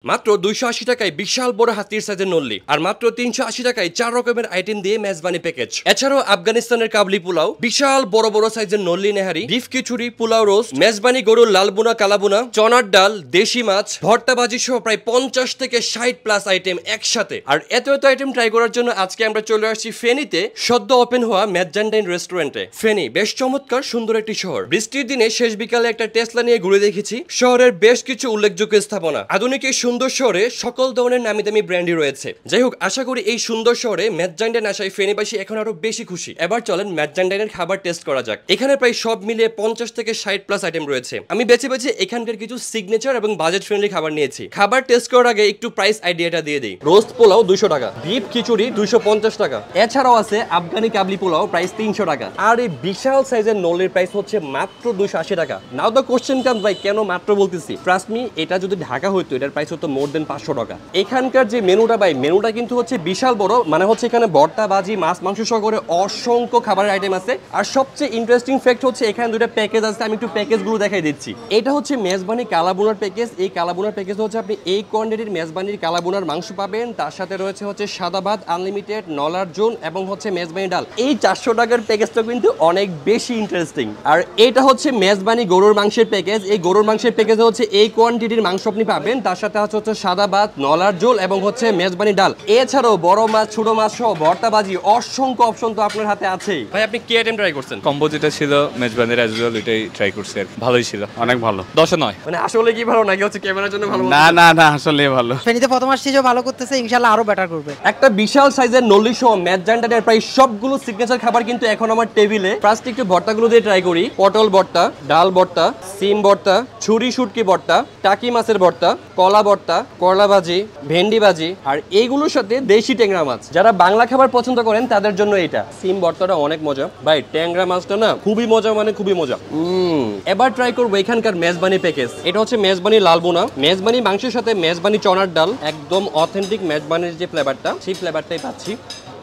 মাত্র 280 টাকায় বিশাল বড় হাতির সাইজের নল্লি আর মাত্র 380 টাকায় 4 রকমের আইটেম দিয়ে মেজবানি প্যাকেজ। এছাড়াও আফগানিস্তানের কাবলি পোলাও, বিশাল বড় বড় সাইজের নল্লি নেহারি, বিফ খিচুড়ি, পোলাও রোস্ট, মেজবানি গরুর লালবুনা কালাবুনা, চনার ডাল, দেশি মাছ, ভর্তা ভাজি সহ প্রায় 50 থেকে 60 প্লাস আইটেম একসাথে। আর এত আইটেম ট্রাই করার জন্য আজকে আমরা চলে আসছি ফেনীতে সদ্য ওপেন হওয়া মেজান্ডাইন রেস্টুরেন্টে। ফেনী বেশ চমৎকার সুন্দর একটি শহর। বৃষ্টির দিনে শেষ বিকালে একটা টেসলা নিয়ে ঘুরে দেখেছি। শহরের বেশ কিছু উল্লেখযোগ্য স্থাপনা, আধুনিক সুন্দর শহরে সকল ধরনের নামি দামি ব্র্যান্ডই রয়েছে। যাই হোক, আশা করি এই সুন্দর শহরে মেজান্ডাইন আসায় ফেনীবাসী এখন আরো বেশি খুশি। এবার চলেন মেজান্ডাইনের খাবার টেস্ট করা যাক। এখানে প্রায় সব মিলিয়ে 50 থেকে 60 প্লাস আইটেম রয়েছে। আমি বেছে বেছে এখানকার কিছু সিগনেচার এবং বাজেট ফ্রেন্ডলি খাবার নিয়েছি। খাবার টেস্ট করার আগে একটু প্রাইস আইডিয়াটা দিয়ে দিই। রোস্ট পোলাও 200 টাকা, বিফ খিচুড়ি 250 টাকা, এছাড়াও আছে আফগানি কাবলি পোলাও প্রাইস 300 টাকা, আর এই বিশাল সাইজের নলের প্রাইস হচ্ছে মাত্র 280 টাকা। নাও দ্য কোশ্চেন কাম, ভাই কেন মাত্র বলতেছি? ট্রাস্ট মি, এটা যদি ঢাকা হইতো এটার প্রাইস হতো মোর দেন 500 টাকা। এখানকার যে মেনুটা ভাই, মেনুটা কিন্তু হচ্ছে বিশাল বড়। মানে হচ্ছে এখানে ভর্তা ভাজি মাছ মাংস সহ করে অসংখ্য খাবারের আইটেম আছে। আর সবচেয়ে ইন্টারেস্টিং ফ্যাক্ট হচ্ছে এখানে দুটো প্যাকেজ আছে। আমি একটু প্যাকেজগুলো দেখাই দিচ্ছি। এটা হচ্ছে মেজবানি কালাবুনার প্যাকেজ। এই কালাবুনার প্যাকেজ হচ্ছে আপনি এই কোয়ান্টিটির মেজবানির কালাবুনার মাংস পাবেন, তার সাথে রয়েছে হচ্ছে সাদা ভাত আনলিমিটেড, নলার জোন এবং হচ্ছে মেজবানি ডাল। এই 400 টাকার প্যাকেজটা কিন্তু অনেক বেশি ইন্টারেস্টিং। আর এটা হচ্ছে মেজবানি গরুর মাংসের প্যাকেজ। এই গরুর মাংসের প্যাকেজে হচ্ছে এই কোয়ান্টিটির মাংস আপনি পাবেন, তার সাথে হচ্ছে সাদা ভাত, নলার জোল এবং হচ্ছে মেজবানি ডাল। এছাড়াও বড় মাছ ছোট মাছ সহ ভর্তা ভাজি অসংখ্য অপশন তো আপনার হাতে আছেই। ভাই আপনি কি আইটেম ট্রাই করছেন? কম্বো যেটা ছিল মেজবানির অ্যাজ ওয়েল, এটাই ট্রাই করছি আর ভালোই ছিল, অনেক ভালো। 10-9। মানে আসলে কি ভালো নাকি হচ্ছে ক্যামেরার জন্য ভালো? না না না, আসলে ভালো। ফেনীতে প্রথম আসছে যে ভালো করতেছে, ইনশাআল্লাহ আরো বেটার করবে। একটা বিশাল সাইজের নল্লি সহ মেজান্ডাইনের প্রায় সবগুলো সিগনেচার খাবার কিন্তু এখন আমার টেবিলে। ফার্স্ট একটু ভর্তাগুলো দিয়ে ট্রাই করি। পটল ভর্তা, ডাল ভর্তা, সিম ভর্তা, ছুরি শুটকি ভর্তা, টাকি মাছের ভর্তা, কলা ভর্তা, করলা ভাজি, ভেন্ডি ভাজি, আর এইগুলোর সাথে দেশি ট্যাংরা মাছ। যারা বাংলা খাবার পছন্দ করেন তাদের জন্য এটা। সিম ভর্তাটা অনেক মজা ভাই, ট্যাংরা মাছটা না খুবই মজা, মানে খুবই মজা। এবার ট্রাই করবো এখানকার মেজবানি প্যাকেজ। এটা হচ্ছে মেজবানি লালবুনা, মেজবানি মাংসের সাথে মেজবানি চনার ডাল, একদম অথেন্টিক মেজবানির যে ফ্লেভারটা সেই ফ্লেভারটাই পাচ্ছি।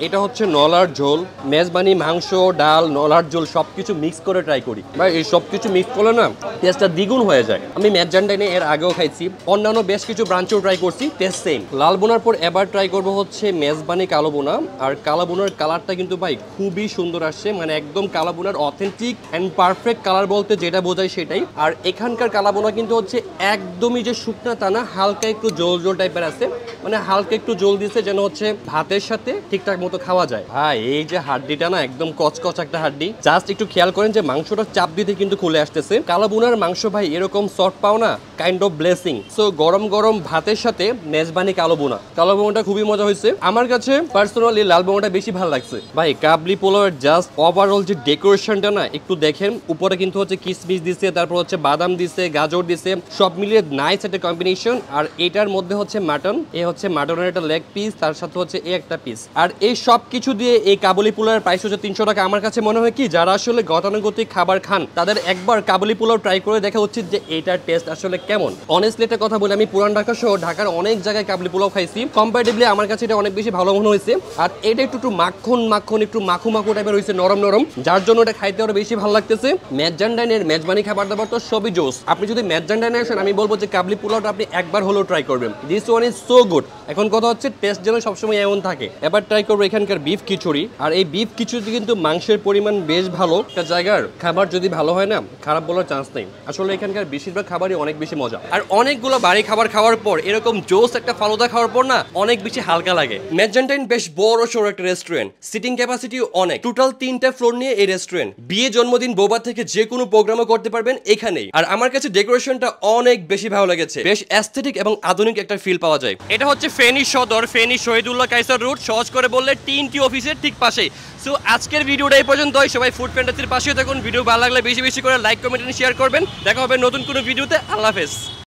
এটা হচ্ছে নলার ঝোল, মেজবানি মাংস ডাল নলার ঝোল সবকিছু মিক্স করে ট্রাই করি ভাই। এই সবকিছু মিক্স করলে না টেস্টটা দ্বিগুণ হয়ে যায়। আমি মেজান্ডাইনে এর আগেও খাইছি, অন্যান্য বেশ কিছু ব্রাঞ্চেও ট্রাই করছি, টেস্ট সেম। লাল বোনার পর এবার ট্রাই করবো হচ্ছে মেজবানি কালো বোনা। আর কালো বোনার কালারটা কিন্তু ভাই খুবই সুন্দর আসছে, মানে একদম কালো বোনার অথেন্টিক অ্যান্ড পারফেক্ট কালার বলতে যেটা বোঝায় সেটাই। আর এখানকার কালো বোনা কিন্তু হচ্ছে একদমই যে শুকনা তা না, হালকা একটু জোল জোল টাইপের আছে, মানে হালকা একটু জোল দিচ্ছে যেন হচ্ছে ভাতের সাথে ঠিকঠাক মতো খাওয়া যায়। ভাই এই যে হাড্ডিটা না একদম কচকচ একটা হাড্ডি, জাস্ট একটু খেয়াল করেন যে মাংসটা চাপ দিতে কিন্তু খুলে আসতেছে। কালো বোনার মাংস ভাই এরকম সফট পাও না, কাইন্ড অফ ব্লেসিং। সো গরম গরম ভাতের সাথে মেজবানি কালো বোনাটা খুবই মজা হয়েছে। আমার কাছে পার্সোনালি লাল বোনাটা বেশি ভালো লাগছে ভাই। কাবলি পোলাওয়ের জাস্ট ওভারঅল যে ডেকোরেশনটা না একটু দেখেন, উপরে কিন্তু হচ্ছে কিশমিশ দিছে, তারপর হচ্ছে বাদাম দিছে, গাজর দিছে, সব মিলিয়ে নাইস একটা কম্বিনেশন। আর এটার মধ্যে হচ্ছে মাটন, এ হচ্ছে মাটনের একটা লেগ পিস, তার সাথে হচ্ছে এ একটা পিস। আর এই সব কিছু দিয়ে এই কাবুলি পোলাওয়ের প্রাইস হচ্ছে 300 টাকা। আমার কাছে মনে হয় কি, যারা আসলে গতানুগতিক খাবার খান তাদের একবার কাবুলি পোলাও ট্রাই করে দেখা উচিত যে এটার টেস্ট আসলে কেমন। অনেস্টলি একটা কথা বলে, আমি পুরান ঢাকা সহ ঢাকার অনেক জায়গায় কাবুলি পোলাও খাইছি, কম্পারেটিভলি আমার কাছে এটা অনেক বেশি ভালো মনে হয়েছে। আর এটা একটু মাখন মাখন একটু মাখু মাখু টাইপের হয়েছে, নরম নরম, যার জন্য এটা খাইতে আরো বেশি ভালো লাগতেছে। মেজান্ডাইনের মেজবানি খাবার দাবার তো সবই জোস। আপনি যদি মেজান্ডাইনে আসেন আমি বলবো যে কাবলি পোলাওটা আপনি একবার হলেও ট্রাই করবেন। This one is so good. এখন কথা হচ্ছে টেস্ট যেন সবসময় এমন থাকে। এবার ট্রাই করবো এখানকার বিফ খিচুড়ি। আর এই বিফ খিচুড়িতে কিন্তু মাংসের পরিমাণ বেশ ভালো। একটা জায়গার খাবার যদি ভালো হয় না, খারাপ বলার চান্স নেই। আসলে এখানকার বেশিরভাগ খাবারই অনেক বেশি মজা। আর অনেকগুলো বাড়ি খাবার খাওয়ার পর এরকম জোস একটা ফালুদা খাওয়ার পর না অনেক বেশি হালকা লাগে। মেজান্টাইন বেশ বড় সড়ো একটা রেস্টুরেন্ট, সিটিং ক্যাপাসিটি অনেক, টোটাল 3টা ফ্লোর নিয়ে এই রেস্টুরেন্ট। বিয়ে জন্মদিন বোবা থেকে যে কোনো প্রোগ্রামও করতে পারবেন এখানেই। আর আমার কাছে ডেকোরেশনটা অনেক বেশি ভালো লেগেছে, বেশ অ্যাস্থেটিক এবং আধুনিক একটা ফিল পাওয়া যায়। এটা হচ্ছে ফেনী সদর, ফেনী শহীদুল্লাহ কায়সার রোড, সহজ করে বললে 3টি অফিসের ঠিক পাশেই। সো আজকের ভিডিওটা এই পর্যন্তই। সবাই ফুড ফ্যান্টাসির পাশে থাকুন। ভিডিও ভালো লাগলে বেশি বেশি করে লাইক কমেন্ট শেয়ার করবেন। দেখা হবে নতুন কোনো ভিডিওতে। আল্লাহ হাফেজ।